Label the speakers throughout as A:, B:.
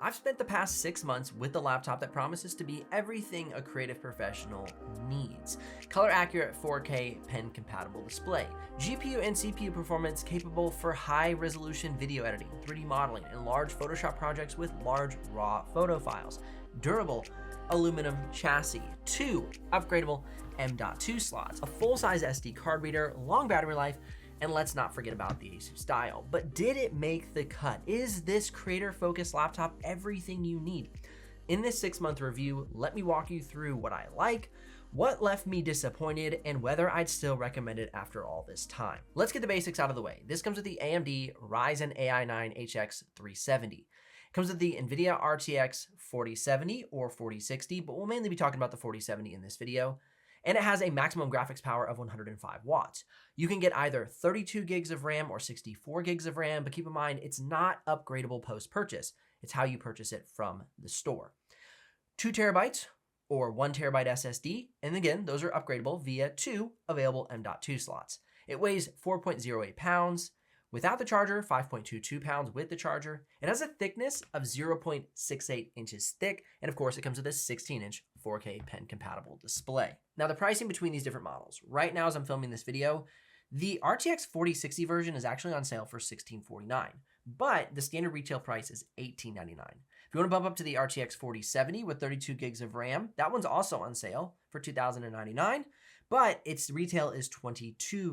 A: I've spent the past 6 months with the laptop that promises to be everything a creative professional needs. Color accurate 4K pen compatible display, GPU and CPU performance capable for high resolution video editing, 3D modeling, and large Photoshop projects with large raw photo files, durable aluminum chassis, 2 upgradable M.2 slots, a full-size SD card reader, long battery life, and let's not forget about the ASUS dial. But did it make the cut? Is this creator-focused laptop everything you need? In this 6-month review, let me walk you through what I like, what left me disappointed, and whether I'd still recommend it after all this time. Let's get the basics out of the way. This comes with the AMD Ryzen AI 9 HX 370. It comes with the NVIDIA RTX 4070 or 4060, but we'll mainly be talking about the 4070 in this video. And it has a maximum graphics power of 105 watts. You can get either 32 gigs of RAM or 64 gigs of RAM, but keep in mind, it's not upgradable post-purchase. It's how you purchase it from the store. 2 terabytes or 1 terabyte SSD, and again, those are upgradable via 2 available M.2 slots. It weighs 4.08 pounds. Without the charger, 5.22 pounds with the charger. It has a thickness of 0.68 inches thick, and of course it comes with a 16-inch 4K pen compatible display. Now the pricing between these different models. Right now as I'm filming this video, the RTX 4060 version is actually on sale for $1649, but the standard retail price is $1899. If you want to bump up to the RTX 4070 with 32 gigs of RAM, that one's also on sale for $2,099, but its retail is $2299.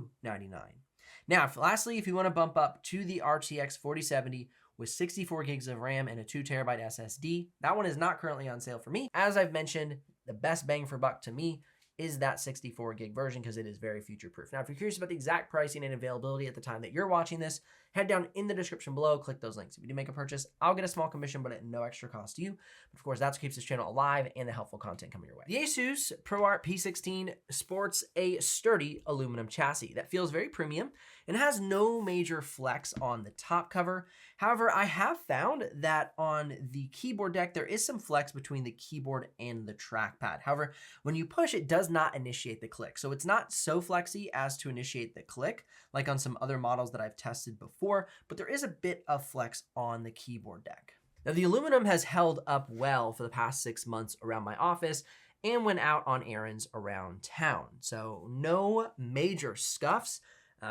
A: Now, lastly, if you want to bump up to the RTX 4070 with 64 gigs of RAM and a 2 terabyte SSD, that one is not currently on sale for me. As I've mentioned, the best bang for buck to me is that 64 gig version because it is very future proof. Now, if you're curious about the exact pricing and availability at the time that you're watching this, head down in the description below, click those links. If you do make a purchase, I'll get a small commission, but at no extra cost to you. But of course, that's what keeps this channel alive and the helpful content coming your way. The ASUS ProArt P16 sports a sturdy aluminum chassis that feels very premium and has no major flex on the top cover. However, I have found that on the keyboard deck, there is some flex between the keyboard and the trackpad. However, when you push, it does not initiate the click. So it's not so flexy as to initiate the click, like on some other models that I've tested before, but there is a bit of flex on the keyboard deck. Now the aluminum has held up well for the past 6 months around my office and when out on errands around town. So no major scuffs.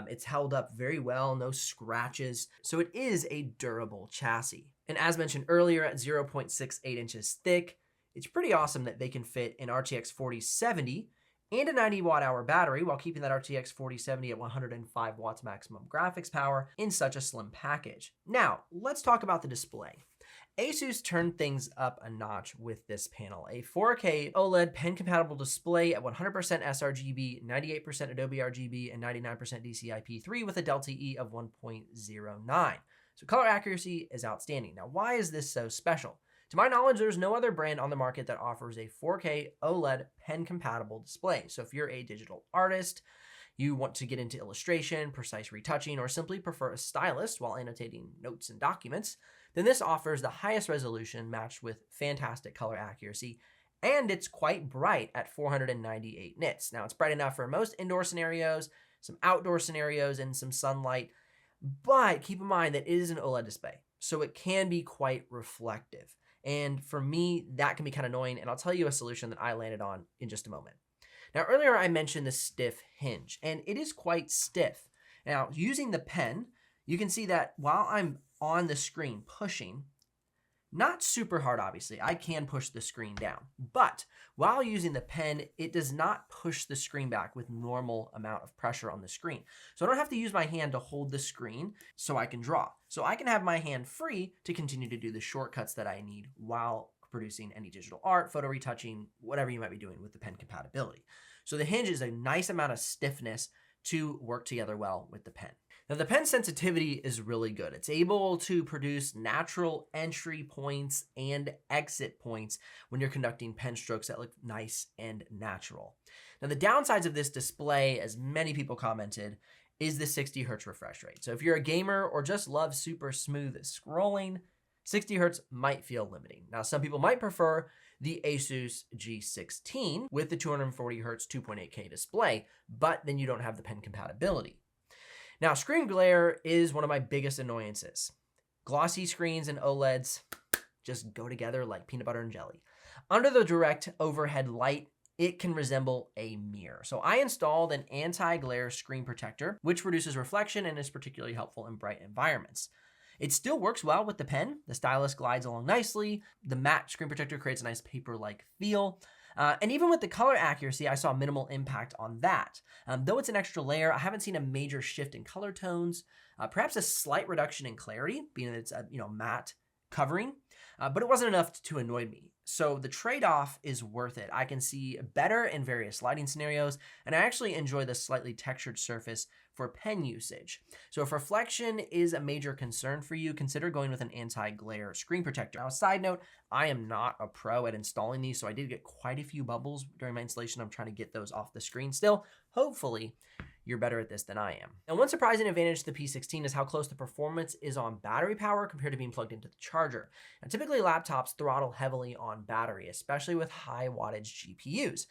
A: It's held up very well, no scratches. So it is a durable chassis. And as mentioned earlier, at 0.68 inches thick, it's pretty awesome that they can fit an RTX 4070 and a 90 watt hour battery while keeping that RTX 4070 at 105 watts maximum graphics power in such a slim package. Now, let's talk about the display. ASUS turned things up a notch with this panel. A 4K OLED pen-compatible display at 100% sRGB, 98% Adobe RGB, and 99% DCI-P3 with a Delta E of 1.09. So color accuracy is outstanding. Now, why is this so special? To my knowledge, there's no other brand on the market that offers a 4K OLED pen-compatible display. So if you're a digital artist, you want to get into illustration, precise retouching, or simply prefer a stylus while annotating notes and documents, then this offers the highest resolution matched with fantastic color accuracy, and it's quite bright at 498 nits. Now, it's bright enough for most indoor scenarios, some outdoor scenarios, and some sunlight, but keep in mind that it is an OLED display, so it can be quite reflective. And for me, that can be kind of annoying, and I'll tell you a solution that I landed on in just a moment. Now, earlier I mentioned the stiff hinge, and it is quite stiff. Now, using the pen, you can see that while I'm on the screen pushing, not super hard, obviously, I can push the screen down, but while using the pen, it does not push the screen back with normal amount of pressure on the screen. So I don't have to use my hand to hold the screen so I can draw. So I can have my hand free to continue to do the shortcuts that I need while producing any digital art, photo retouching, whatever you might be doing with the pen compatibility. So the hinge is a nice amount of stiffness to work together well with the pen. Now the pen sensitivity is really good. It's able to produce natural entry points and exit points when you're conducting pen strokes that look nice and natural. Now the downsides of this display, as many people commented, is the 60 hertz refresh rate. So if you're a gamer or just love super smooth scrolling, 60 hertz might feel limiting. Now some people might prefer the ASUS G16 with the 240 hertz 2.8K display, but then you don't have the pen compatibility. Now, screen glare is one of my biggest annoyances. Glossy screens and OLEDs, just go together like peanut butter and jelly. Under the direct overhead light, it can resemble a mirror. So I installed an anti-glare screen protector, which reduces reflection and is particularly helpful in bright environments. It still works well with the pen. The stylus glides along nicely. The matte screen protector creates a nice paper-like feel. And even with the color accuracy, I saw minimal impact on that. Though it's an extra layer, I haven't seen a major shift in color tones, perhaps a slight reduction in clarity, being that it's a matte covering, but it wasn't enough to annoy me. So the trade-off is worth it. I can see better in various lighting scenarios, and I actually enjoy the slightly textured surface for pen usage. So if reflection is a major concern for you, consider going with an anti-glare screen protector. Now, a side note, I am not a pro at installing these, so I did get quite a few bubbles during my installation. I'm trying to get those off the screen still. Hopefully, you're better at this than I am. And one surprising advantage to the P16 is how close the performance is on battery power compared to being plugged into the charger. And typically laptops throttle heavily on battery, especially with high wattage GPUs.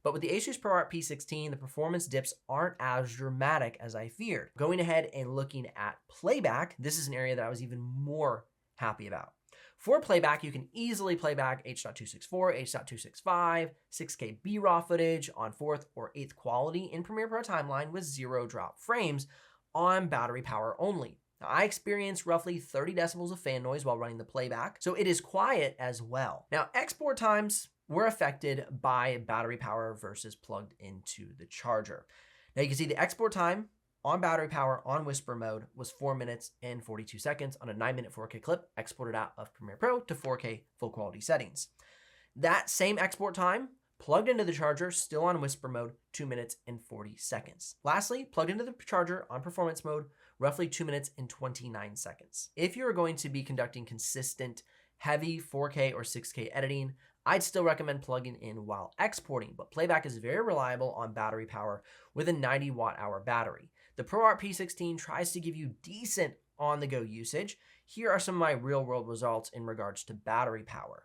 A: But with the ASUS ProArt P16, the performance dips aren't as dramatic as I feared. Going ahead and looking at Playback, this is an area that I was even more happy about. For Playback, you can easily play back H.264, H.265, 6K BRAW footage on 4th or 8th quality in Premiere Pro Timeline with 0 drop frames on battery power only. Now, I experienced roughly 30 decibels of fan noise while running the Playback, so it is quiet as well. Now, export times were affected by battery power versus plugged into the charger. Now, you can see the export time on battery power on whisper mode was 4 minutes and 42 seconds on a 9-minute 4K clip exported out of Premiere Pro to 4K full quality settings. That same export time plugged into the charger, still on whisper mode, 2 minutes and 40 seconds. Lastly, plugged into the charger on performance mode, roughly 2 minutes and 29 seconds. If you're going to be conducting consistent heavy 4K or 6K editing, I'd still recommend plugging in while exporting, but Playback is very reliable on battery power with a 90 watt-hour battery. The ProArt P16 tries to give you decent on-the-go usage. Here are some of my real-world results in regards to battery power.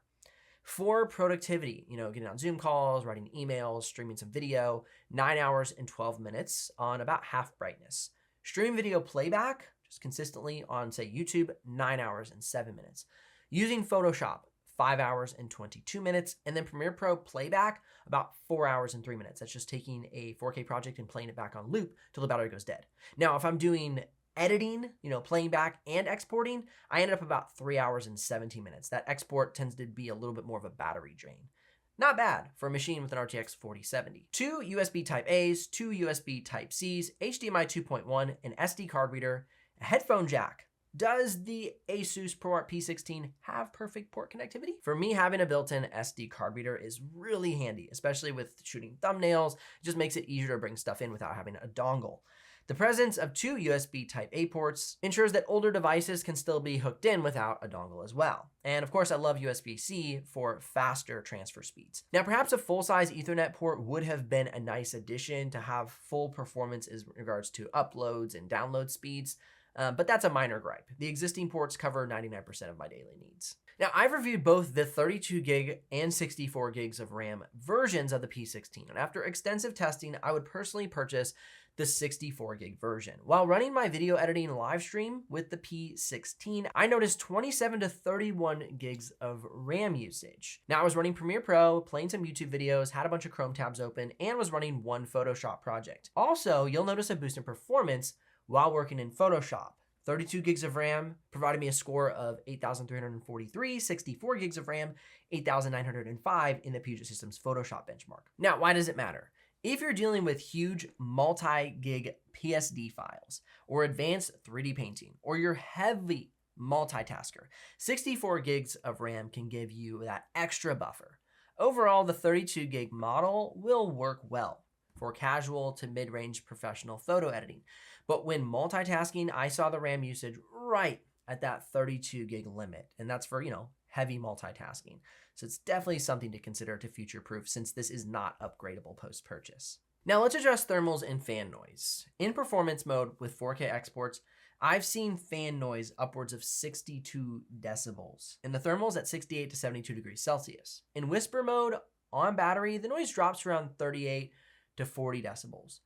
A: For productivity, getting on Zoom calls, writing emails, streaming some video, 9 hours and 12 minutes on about half brightness. Stream video playback, just consistently on, say, YouTube, 9 hours and 7 minutes. Using Photoshop, 5 hours and 22 minutes, and then Premiere Pro Playback, about 4 hours and 3 minutes. That's just taking a 4K project and playing it back on loop till the battery goes dead. Now, if I'm doing editing, playing back and exporting, I ended up about 3 hours and 17 minutes. That export tends to be a little bit more of a battery drain. Not bad for a machine with an RTX 4070. 2 USB Type-A's, 2 USB Type-C's, HDMI 2.1, an SD card reader, a headphone jack. Does the ASUS ProArt P16 have perfect port connectivity? For me, having a built-in SD card reader is really handy, especially with shooting thumbnails. It just makes it easier to bring stuff in without having a dongle. The presence of 2 USB Type-A ports ensures that older devices can still be hooked in without a dongle as well. And of course, I love USB-C for faster transfer speeds. Now, perhaps a full-size Ethernet port would have been a nice addition to have full performance in regards to uploads and download speeds, but that's a minor gripe. The existing ports cover 99% of my daily needs. Now, I've reviewed both the 32 gig and 64 gigs of RAM versions of the P16, and after extensive testing, I would personally purchase the 64 gig version. While running my video editing live stream with the P16, I noticed 27 to 31 gigs of RAM usage. Now, I was running Premiere Pro, playing some YouTube videos, had a bunch of Chrome tabs open, and was running one Photoshop project. Also, you'll notice a boost in performance while working in Photoshop. 32 gigs of RAM provided me a score of 8,343, 64 gigs of RAM, 8,905 in the Puget Systems Photoshop benchmark. Now, why does it matter? If you're dealing with huge multi-gig PSD files or advanced 3D painting, or you're heavy multitasker, 64 gigs of RAM can give you that extra buffer. Overall, the 32 gig model will work well for casual to mid-range professional photo editing. But when multitasking, I saw the RAM usage right at that 32 gig limit. And that's for, heavy multitasking. So it's definitely something to consider to future-proof since this is not upgradable post-purchase. Now let's address thermals and fan noise. In performance mode with 4K exports, I've seen fan noise upwards of 62 decibels, and the thermals at 68 to 72 degrees Celsius. In whisper mode on battery, the noise drops around 38 to 40 decibels,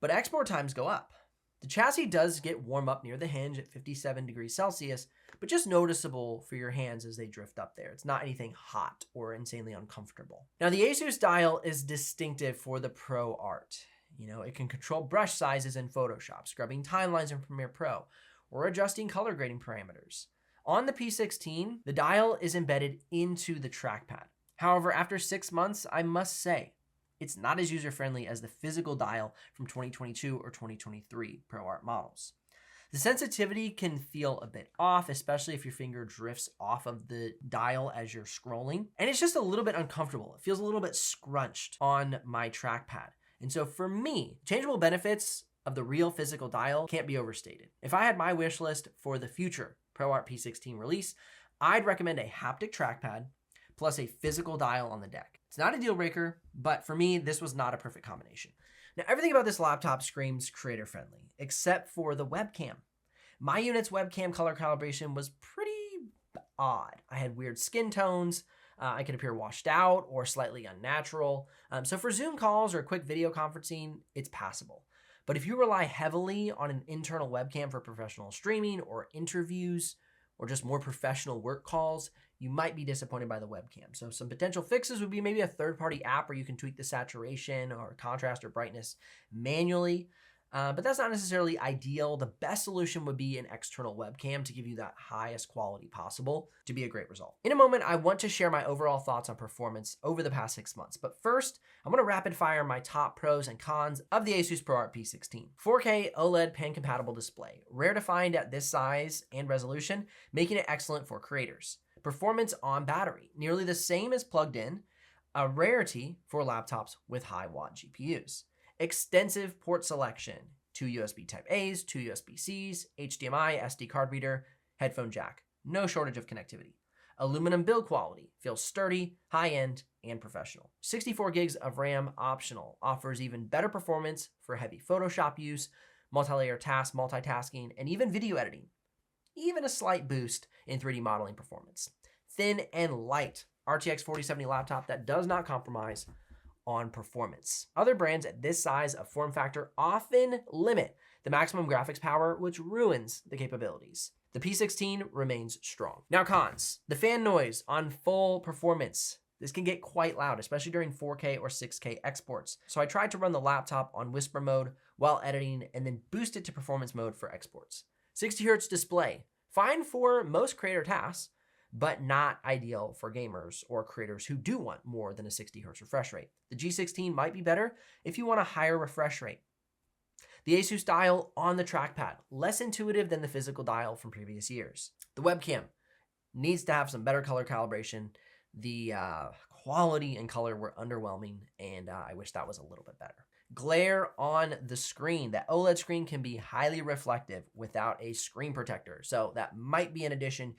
A: but export times go up. The chassis does get warm up near the hinge at 57 degrees Celsius, but just noticeable for your hands as they drift up there. It's not anything hot or insanely uncomfortable. Now, the ASUS dial is distinctive for the ProArt. It can control brush sizes in Photoshop, scrubbing timelines in Premiere Pro, or adjusting color grading parameters. On the P16, the dial is embedded into the trackpad. However, after 6 months, I must say, it's not as user-friendly as the physical dial from 2022 or 2023 ProArt models. The sensitivity can feel a bit off, especially if your finger drifts off of the dial as you're scrolling. And it's just a little bit uncomfortable. It feels a little bit scrunched on my trackpad. And so for me, changeable benefits of the real physical dial can't be overstated. If I had my wish list for the future ProArt P16 release, I'd recommend a haptic trackpad plus a physical dial on the deck. It's not a deal breaker, but for me, this was not a perfect combination. Now, everything about this laptop screams creator friendly, except for the webcam. My unit's webcam color calibration was pretty odd. I had weird skin tones. I could appear washed out or slightly unnatural. So for Zoom calls or quick video conferencing, it's passable. But if you rely heavily on an internal webcam for professional streaming or interviews or just more professional work calls, you might be disappointed by the webcam. So some potential fixes would be maybe a third-party app where you can tweak the saturation or contrast or brightness manually. But that's not necessarily ideal. The best solution would be an external webcam to give you that highest quality possible to be a great result. In a moment, I want to share my overall thoughts on performance over the past 6 months. But first, I'm going to rapid fire my top pros and cons of the ASUS ProArt P16. 4K OLED pen compatible display, rare to find at this size and resolution, making it excellent for creators. Performance on battery, nearly the same as plugged in, a rarity for laptops with high watt GPUs. Extensive port selection, 2 USB Type-A's, 2 USB-C's, HDMI, SD card reader, headphone jack. No shortage of connectivity. Aluminum build quality, feels sturdy, high-end, and professional. 64 gigs of RAM optional, offers even better performance for heavy Photoshop use, multi-layer tasks, multitasking, and even video editing. Even a slight boost in 3D modeling performance. Thin and light RTX 4070 laptop that does not compromise on performance. Other brands at this size of form factor often limit the maximum graphics power, which ruins the capabilities. The P16 remains strong. Now cons, the fan noise on full performance. This can get quite loud, especially during 4K or 6K exports. So I tried to run the laptop on whisper mode while editing and then boost it to performance mode for exports. 60 Hz display, fine for most creator tasks, but not ideal for gamers or creators who do want more than a 60 Hz refresh rate. The G16 might be better if you want a higher refresh rate. The ASUS dial on the trackpad, less intuitive than the physical dial from previous years. The webcam needs to have some better color calibration. The quality and color were underwhelming, and I wish that was a little bit better. Glare on the screen. That OLED screen can be highly reflective without a screen protector, so that might be an addition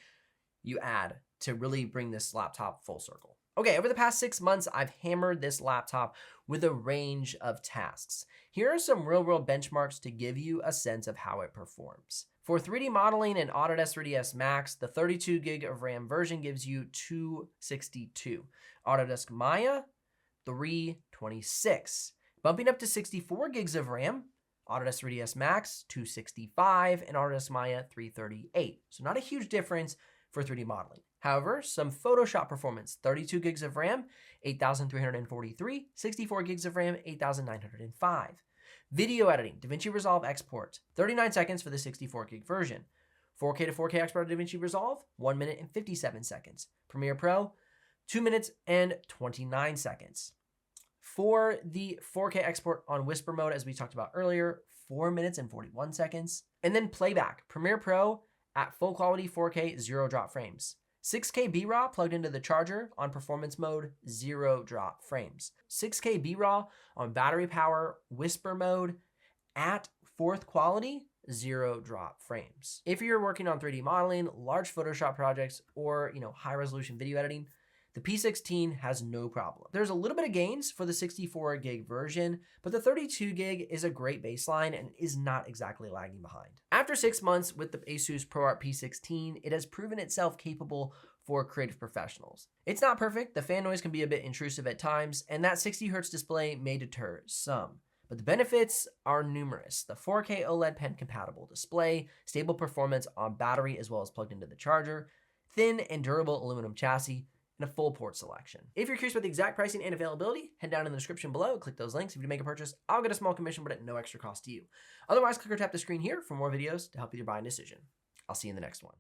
A: you add to really bring this laptop full circle. Okay, over the past 6 months, I've hammered this laptop with a range of tasks. Here are some real-world benchmarks to give you a sense of how it performs. For 3D modeling in Autodesk 3ds Max, the 32 gig of RAM version gives you 262. Autodesk Maya, 326. Bumping up to 64 gigs of RAM, Autodesk 3ds Max, 265, and Autodesk Maya, 338. So not a huge difference for 3D modeling. However, some Photoshop performance, 32 gigs of RAM, 8,343, 64 gigs of RAM, 8,905. Video editing, DaVinci Resolve export, 39 seconds for the 64 gig version. 4K to 4K export of DaVinci Resolve, 1 minute and 57 seconds. Premiere Pro, 2 minutes and 29 seconds. For the 4K export on Whisper mode, as we talked about earlier, 4 minutes and 41 seconds. And then Playback, Premiere Pro at full quality 4K, 0 drop frames. 6K BRAW plugged into the charger on performance mode, 0 drop frames. 6K BRAW on battery power, Whisper mode at 4th quality, 0 drop frames. If you're working on 3D modeling, large Photoshop projects, or high resolution video editing, the P16 has no problem. There's a little bit of gains for the 64 gig version, but the 32 gig is a great baseline and is not exactly lagging behind. After 6 months with the ASUS ProArt P16, it has proven itself capable for creative professionals. It's not perfect, the fan noise can be a bit intrusive at times, and that 60 Hz display may deter some. But the benefits are numerous. The 4K OLED pen compatible display, stable performance on battery as well as plugged into the charger, thin and durable aluminum chassis, and a full port selection. If you're curious about the exact pricing and availability, head down in the description below, click those links. If you make a purchase, I'll get a small commission, but at no extra cost to you. Otherwise, click or tap the screen here for more videos to help with your buying decision. I'll see you in the next one.